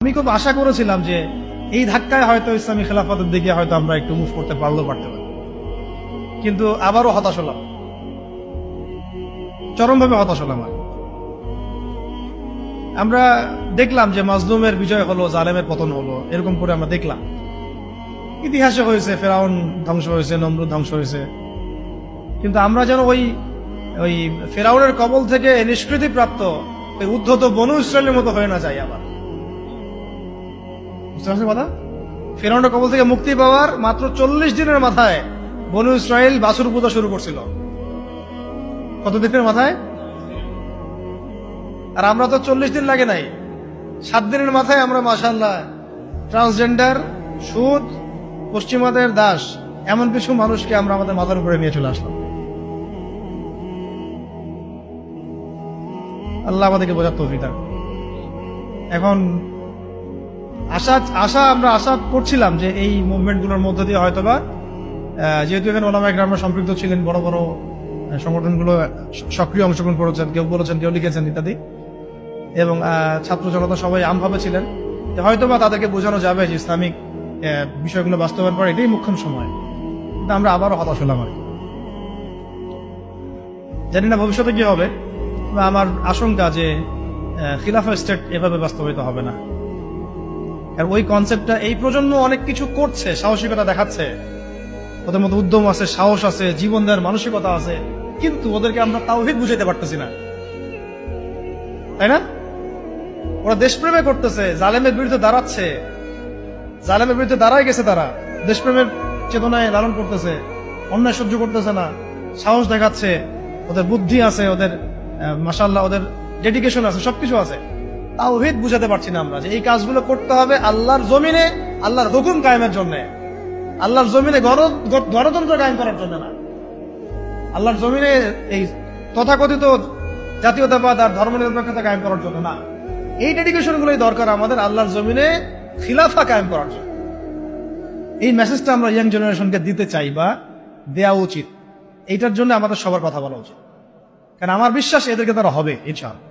আমি খুব আশা করেছিলাম যে এই ধাক্কায় হয়তো ইসলামী খেলাফতের দিকে হয়তো আমরা একটু মুভ করতে পারতে পারি, কিন্তু আবারও হতাশ হলাম, চরমভাবে হতাশ হলাম। আমরা দেখলাম যে মাজলুমের বিজয় হলো, জালেমের পতন হলো, এরকম করে আমরা দেখলাম। ইতিহাসে হয়েছে, ফেরাউন ধ্বংস হয়েছে, নমরুদ ধ্বংস হয়েছে, কিন্তু আমরা যেন ওই ওই ফেরাউনের কবল থেকে নিষ্কৃতি প্রাপ্ত ওই উদ্ধত বনু ইসরায়েলের মতো হয়ে না যায় আবার। বুঝতে পারছেন কথা? ফেরাউনের কবল থেকে মুক্তি পাওয়ার মাত্র 40 দিনের মাথায় বনু ইসরায়েল বাছুর পূজা শুরু করছিল। কত দিনের মাথায়? আর আমরা তো 40 দিন লাগে নাই, 7 দিনের মাথায় আমরা মাশাআল্লাহ ট্রান্সজেন্ডার, সুদ, পশ্চিমাদের দাস, এমন কিছু মানুষকে আমরা আমাদের মাথার উপরে নিয়ে চলে আসলাম। আল্লাহ আমাদেরকে বোঝার তৌফিক দান। এখন আমরা আশা করছিলাম যে এই মুভমেন্ট গুলোর মধ্য দিয়ে হয়তোবা, যেহেতু এখানে ওলামায়ে কেরামরা সম্পৃক্ত ছিলেন, বড় বড় সংগঠনগুলো সক্রিয় অংশগ্রহণ করেছেন, কেউ বলেছেন, কেউ লিখেছেন ইত্যাদি, এবং ছাত্র জনতা সবাই আমভাবে ছিলেন, হয়তোবা তাদেরকে বোঝানো যাবে যে ইসলামিক বিষয়গুলো বাস্তবায়ন করা এটাই মুখ্য সময়। কিন্তু আমরা আবারও হতাশ হলাম। আর জানি না ভবিষ্যতে কি হবে। আমার আশঙ্কা যে খিলাফা স্টেট এভাবে বাস্তবায়িত হবে না। আর ওই কনসেপ্টটা, এই প্রজন্ম অনেক কিছু করছে, সাহসিকতা দেখাচ্ছে, ওদের মধ্যে উদ্যম আছে, সাহস আছে, জীবন দেওয়ার মানসিকতা আছে, কিন্তু ওদেরকে আমরা তাওহীদ বুঝাইতে পারতেছি না, তাই না? ওরা দেশপ্রেমে করতেছে, জালেমের বিরুদ্ধে দাঁড়াচ্ছে, জালেমের বিরুদ্ধে দাঁড়ায় গেছে, তারা দেশপ্রেমের চেতনায় লালন করতেছে, অন্যায় সহ্য করতেছে না, সাহস দেখাচ্ছে, ওদের বুদ্ধি আছে, ওদের মাশাআল্লাহ ওদের ডেডিকেশন আছে, সবকিছু আছে। তাওহীদ বুঝাতে পারছি না আমরা যে এই কাজগুলো করতে হবে আল্লাহর জমিনে, আল্লাহর হুকুম কায়েমের জন্য, আল্লাহর জমিনে গণতন্ত্র কায়েম করার জন্য না, আল্লাহর জমিনে এই তথাকথিত জাতীয়তাবাদ আর ধর্মনিরপেক্ষতা কায়েম করার জন্য না। এই ডেডিকেশন গুলোই দরকার আমাদের আল্লাহর জমিনে খিলাফা কায়েম করার জন্য। এই মেসেজটা আমরা ইয়াং জেনারেশনকে দিতে চাই, বা দেওয়া উচিত। এইটার জন্য আমাদের সবার কথা বলা উচিত, কারণ আমার বিশ্বাস এদেরকে তারা হবে ইনশাআল্লাহ।